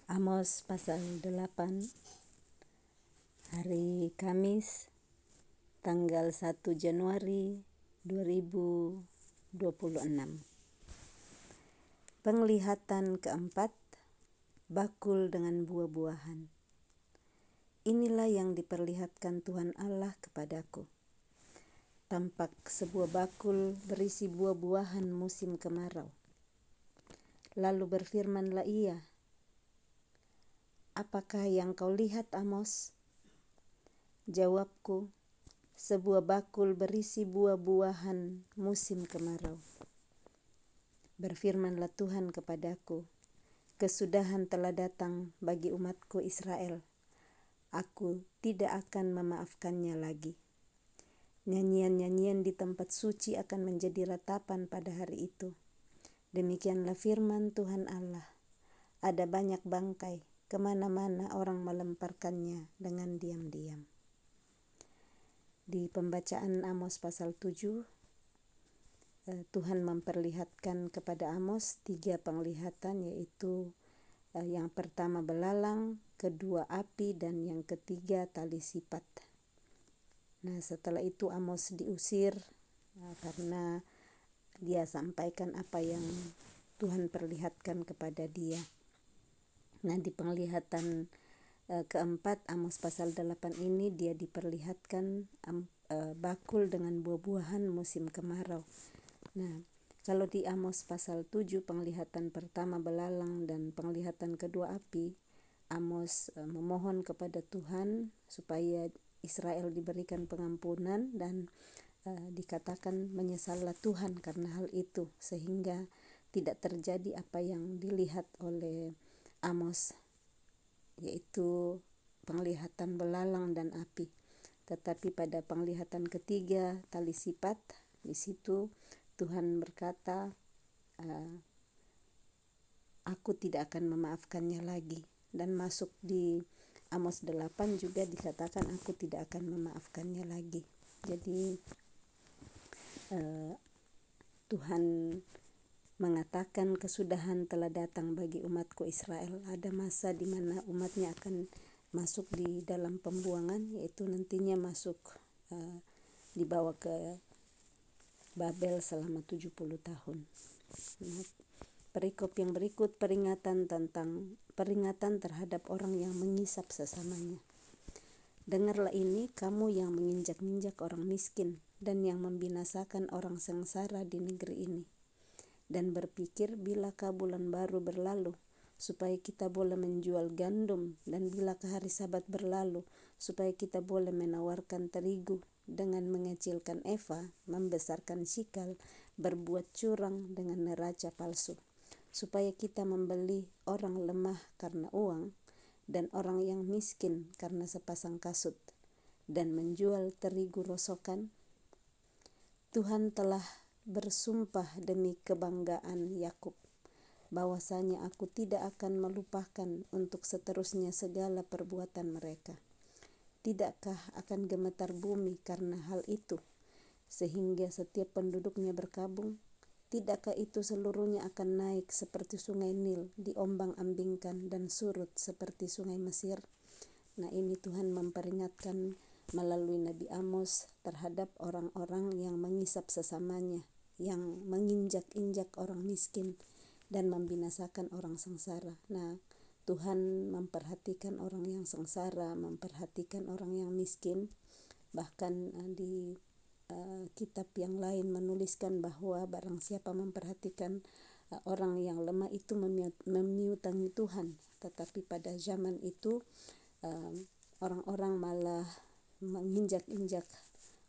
Amos pasal 8 hari Kamis tanggal 1 Januari 2026. Penglihatan keempat, bakul dengan buah-buahan. Inilah yang diperlihatkan Tuhan Allah kepadaku. Tampak sebuah bakul berisi buah-buahan musim kemarau. Lalu berfirmanlah ia, "Apakah yang kau lihat, Amos?" Jawabku, "Sebuah bakul berisi buah-buahan musim kemarau." Berfirmanlah Tuhan kepadaku, "Kesudahan telah datang bagi umatku Israel. Aku tidak akan memaafkannya lagi. Nyanyian-nyanyian di tempat suci akan menjadi ratapan pada hari itu. Demikianlah firman Tuhan Allah. Ada banyak bangkai, kemana-mana orang melemparkannya dengan diam-diam." Di pembacaan Amos pasal 7, Tuhan memperlihatkan kepada Amos 3 penglihatan, yaitu yang pertama belalang, kedua api, dan yang ketiga tali sipat. Nah, setelah itu Amos diusir karena dia sampaikan apa yang Tuhan perlihatkan kepada dia. Nah, di penglihatan keempat Amos pasal 8 ini dia diperlihatkan bakul dengan buah-buahan musim kemarau. Nah, kalau di Amos pasal 7 penglihatan pertama belalang dan penglihatan kedua api, Amos memohon kepada Tuhan supaya Israel diberikan pengampunan dan dikatakan menyesallah Tuhan karena hal itu, sehingga tidak terjadi apa yang dilihat oleh Amos, yaitu penglihatan belalang dan api. Tetapi pada penglihatan ketiga, tali sipat, di situ Tuhan berkata, "Aku tidak akan memaafkannya lagi." Dan masuk di Amos 8 juga dikatakan, "Aku tidak akan memaafkannya lagi." Jadi Tuhan mengatakan kesudahan telah datang bagi umatku Israel. Ada masa di mana umatnya akan masuk di dalam pembuangan, yaitu nantinya masuk dibawa ke Babel selama 70 tahun. Nah, perikop yang berikut peringatan terhadap orang yang mengisap sesamanya. "Dengarlah ini, kamu yang menginjak-injak orang miskin dan yang membinasakan orang sengsara di negeri ini. Dan berpikir, bilakah bulan baru berlalu, supaya kita boleh menjual gandum, dan bilakah hari Sabat berlalu, supaya kita boleh menawarkan terigu, dengan mengecilkan eva, membesarkan sikal, berbuat curang dengan neraca palsu, supaya kita membeli orang lemah karena uang, dan orang yang miskin karena sepasang kasut, dan menjual terigu rosokan. Tuhan telah bersumpah demi kebanggaan Yakub, bahwasanya aku tidak akan melupakan untuk seterusnya segala perbuatan mereka. Tidakkah akan gemetar bumi karena hal itu, sehingga setiap penduduknya berkabung? Tidakkah itu seluruhnya akan naik seperti sungai Nil, diombang-ambingkan dan surut seperti sungai Mesir?" Nah, ini Tuhan memperingatkan melalui Nabi Amos terhadap orang-orang yang mengisap sesamanya, yang menginjak-injak orang miskin dan membinasakan orang sengsara. Nah, Tuhan memperhatikan orang yang sengsara, memperhatikan orang yang miskin. Bahkan di kitab yang lain menuliskan bahwa barang siapa memperhatikan orang yang lemah itu memiutangi Tuhan. Tetapi pada zaman itu orang-orang malah menginjak-injak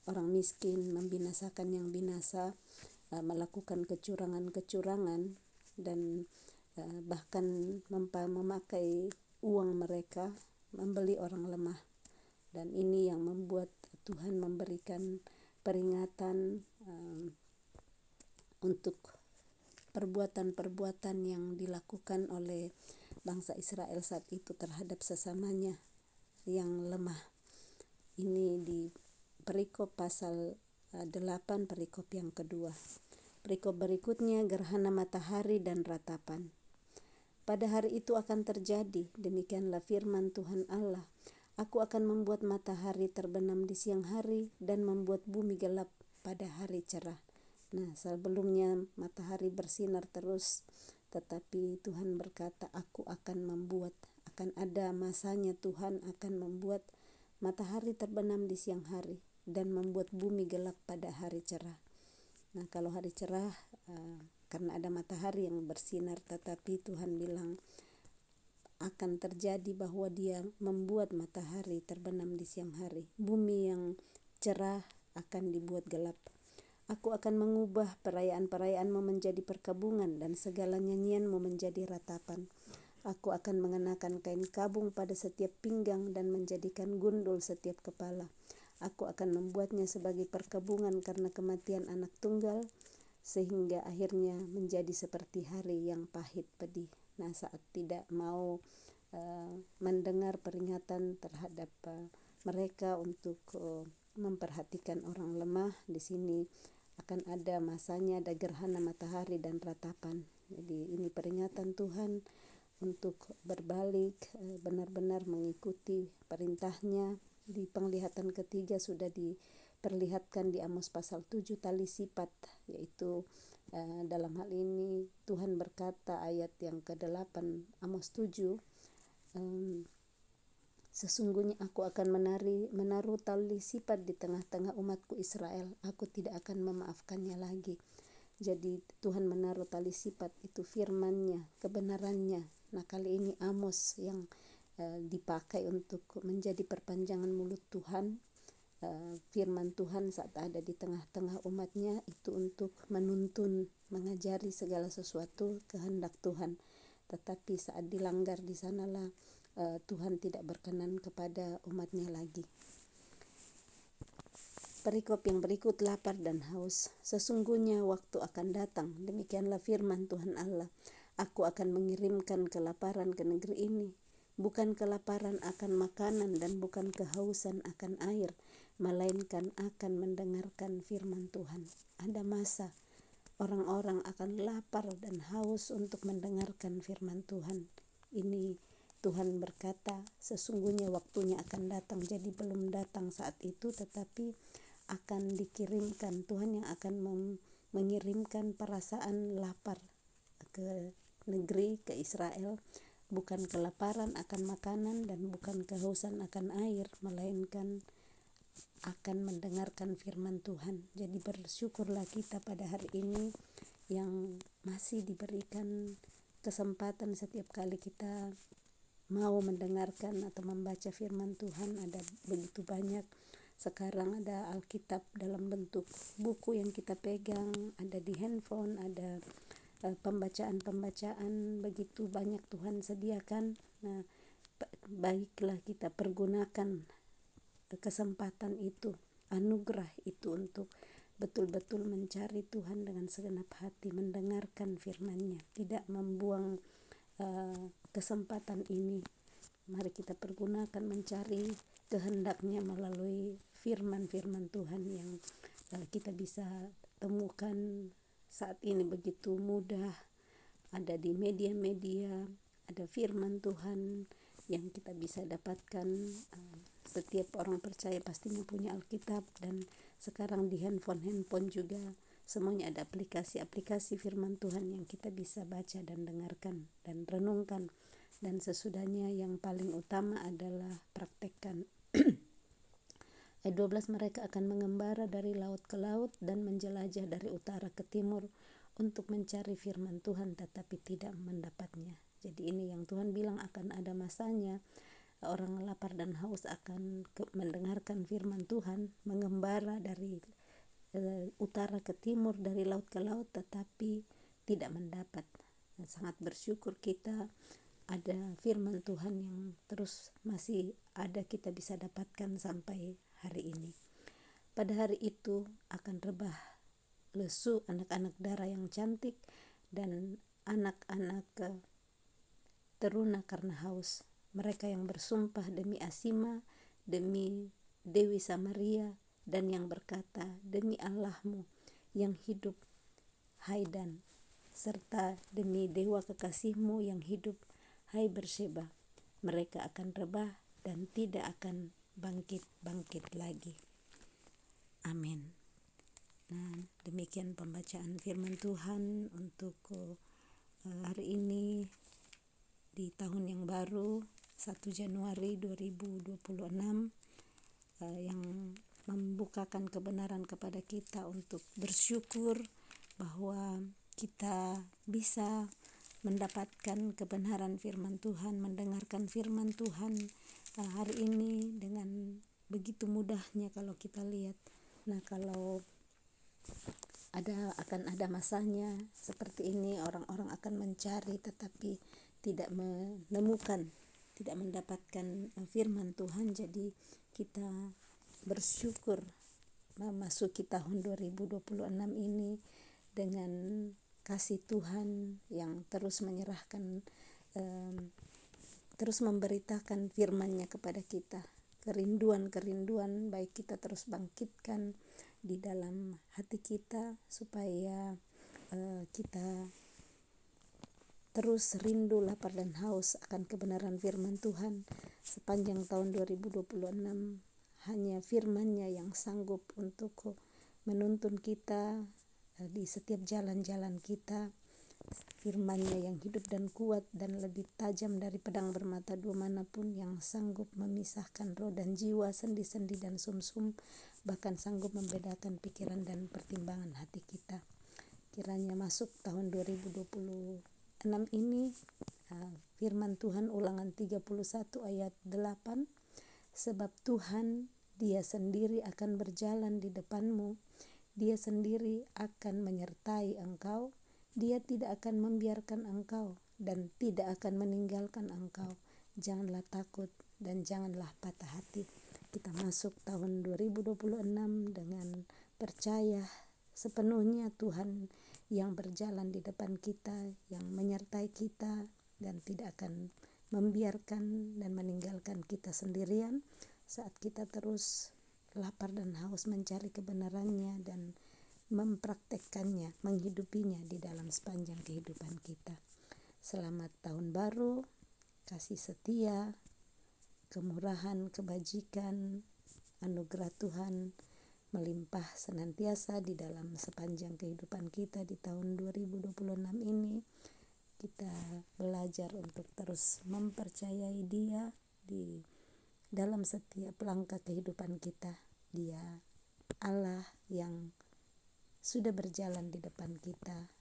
orang miskin, membinasakan yang binasa, melakukan kecurangan-kecurangan, dan bahkan memakai uang mereka membeli orang lemah. Dan ini yang membuat Tuhan memberikan peringatan untuk perbuatan-perbuatan yang dilakukan oleh bangsa Israel saat itu terhadap sesamanya yang lemah. Ini di perikop pasal 8, perikop yang kedua. Perikop berikutnya, gerhana matahari dan ratapan. Pada hari itu akan terjadi, demikianlah firman Tuhan Allah. Aku akan membuat matahari terbenam di siang hari dan membuat bumi gelap pada hari cerah. Nah, sebelumnya matahari bersinar terus, tetapi Tuhan berkata, aku akan membuat, akan ada masanya Tuhan akan membuat matahari terbenam di siang hari dan membuat bumi gelap pada hari cerah. Nah, kalau hari cerah karena ada matahari yang bersinar, tetapi Tuhan bilang akan terjadi bahwa Dia membuat matahari terbenam di siang hari. Bumi yang cerah akan dibuat gelap. Aku akan mengubah perayaan-perayaanmu menjadi perkabungan dan segala nyanyianmu menjadi ratapan. Aku akan mengenakan kain kabung pada setiap pinggang dan menjadikan gundul setiap kepala. Aku akan membuatnya sebagai perkabungan karena kematian anak tunggal, sehingga akhirnya menjadi seperti hari yang pahit pedih. Nah, saat tidak mau mendengar peringatan terhadap mereka untuk memperhatikan orang lemah, di sini akan ada masanya, ada gerhana matahari dan ratapan. Jadi ini peringatan Tuhan untuk berbalik, benar-benar mengikuti perintahnya. Di penglihatan ketiga sudah diperlihatkan di Amos pasal 7 tali sifat, yaitu dalam hal ini Tuhan berkata ayat yang ke-8 Amos 7, sesungguhnya aku akan menaruh tali sifat di tengah-tengah umatku Israel, aku tidak akan memaafkannya lagi. Jadi Tuhan menaruh tali sifat, itu firman-Nya, kebenarannya. Nah, kali ini Amos yang dipakai untuk menjadi perpanjangan mulut Tuhan. Firman Tuhan saat ada di tengah-tengah umatnya itu untuk menuntun, mengajari segala sesuatu kehendak Tuhan. Tetapi saat dilanggar, di sanalah Tuhan tidak berkenan kepada umatnya lagi. Perikop yang berikut, lapar dan haus. Sesungguhnya waktu akan datang, demikianlah firman Tuhan Allah, aku akan mengirimkan kelaparan ke negeri ini. Bukan kelaparan akan makanan dan bukan kehausan akan air, melainkan akan mendengarkan firman Tuhan. Ada masa orang-orang akan lapar dan haus untuk mendengarkan firman Tuhan. Ini Tuhan berkata, sesungguhnya waktunya akan datang. Jadi belum datang saat itu, tetapi akan dikirimkan. Tuhan yang akan mengirimkan perasaan lapar ke negeri, ke Israel. Bukan kelaparan akan makanan dan bukan kehausan akan air, melainkan akan mendengarkan firman Tuhan. Jadi bersyukurlah kita pada hari ini yang masih diberikan kesempatan setiap kali kita mau mendengarkan atau membaca firman Tuhan. Ada begitu banyak sekarang, ada Alkitab dalam bentuk buku yang kita pegang, ada di handphone, ada pembacaan-pembacaan, begitu banyak Tuhan sediakan. Nah, baiklah kita pergunakan kesempatan itu, anugerah itu untuk betul-betul mencari Tuhan dengan segenap hati, mendengarkan firman-Nya, tidak membuang kesempatan ini. Mari kita pergunakan mencari kehendak-Nya melalui firman-firman Tuhan yang kita bisa temukan saat ini begitu mudah. Ada di media-media, ada firman Tuhan yang kita bisa dapatkan. Setiap orang percaya pastinya punya Alkitab, dan sekarang di handphone juga semuanya ada aplikasi-aplikasi firman Tuhan yang kita bisa baca dan dengarkan dan renungkan. Dan sesudahnya yang paling utama adalah praktekkan. Ayat 12, mereka akan mengembara dari laut ke laut dan menjelajah dari utara ke timur untuk mencari firman Tuhan tetapi tidak mendapatnya. Jadi ini yang Tuhan bilang akan ada masanya. Orang lapar dan haus akan mendengarkan firman Tuhan, mengembara dari utara ke timur, dari laut ke laut, tetapi tidak mendapat. Sangat bersyukur kita ada firman Tuhan yang terus masih ada, kita bisa dapatkan sampai hari ini. Pada hari itu akan rebah lesu anak-anak darah yang cantik dan anak-anak teruna karena haus. Mereka yang bersumpah demi Asima, demi Dewi Samaria, dan yang berkata demi Allahmu yang hidup, Haidan, serta demi dewa kekasihmu yang hidup, hai Berseba, mereka akan rebah dan tidak akan bangkit-bangkit lagi. Amin. Nah, demikian pembacaan firman Tuhan untuk hari ini di tahun yang baru 1 Januari 2026, yang membukakan kebenaran kepada kita untuk bersyukur bahwa kita bisa mendapatkan kebenaran firman Tuhan, mendengarkan firman Tuhan hari ini dengan begitu mudahnya kalau kita lihat. Nah, kalau akan ada masanya seperti ini, orang-orang akan mencari tetapi tidak menemukan, tidak mendapatkan firman Tuhan. Jadi kita bersyukur memasuki tahun 2026 ini dengan kasih Tuhan yang terus menyerahkan, terus memberitakan firman-Nya kepada kita. Kerinduan-kerinduan baik kita terus bangkitkan di dalam hati kita supaya kita terus rindu, lapar dan haus akan kebenaran firman Tuhan. Sepanjang tahun 2026 hanya firman-Nya yang sanggup untuk menuntun kita di setiap jalan-jalan kita. Firman-Nya yang hidup dan kuat dan lebih tajam dari pedang bermata dua manapun, yang sanggup memisahkan roh dan jiwa, sendi-sendi dan sumsum, bahkan sanggup membedakan pikiran dan pertimbangan hati kita. Kiranya masuk tahun 2026 ini, firman Tuhan Ulangan 31 ayat 8, sebab Tuhan Dia sendiri akan berjalan di depanmu, Dia sendiri akan menyertai engkau, Dia tidak akan membiarkan engkau dan tidak akan meninggalkan engkau. Janganlah takut dan janganlah patah hati. Kita masuk tahun 2026 dengan percaya sepenuhnya Tuhan yang berjalan di depan kita, yang menyertai kita dan tidak akan membiarkan dan meninggalkan kita sendirian saat kita terus lapar dan haus mencari kebenarannya dan mempraktekkannya, menghidupinya di dalam sepanjang kehidupan kita. Selamat tahun baru, kasih setia, kemurahan, kebajikan, anugerah Tuhan melimpah senantiasa di dalam sepanjang kehidupan kita di tahun 2026 ini. Kita belajar untuk terus mempercayai Dia di dalam setiap langkah kehidupan kita. Dia Allah yang sudah berjalan di depan kita.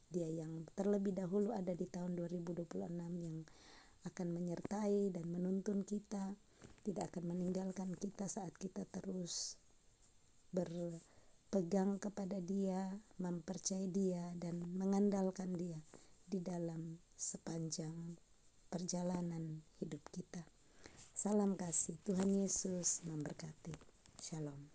Dia yang terlebih dahulu ada di tahun 2026, yang akan menyertai dan menuntun kita, tidak akan meninggalkan kita saat kita terus berpegang kepada Dia, mempercayai Dia dan mengandalkan Dia di dalam sepanjang perjalanan hidup kita. Salam kasih, Tuhan Yesus memberkati. Shalom.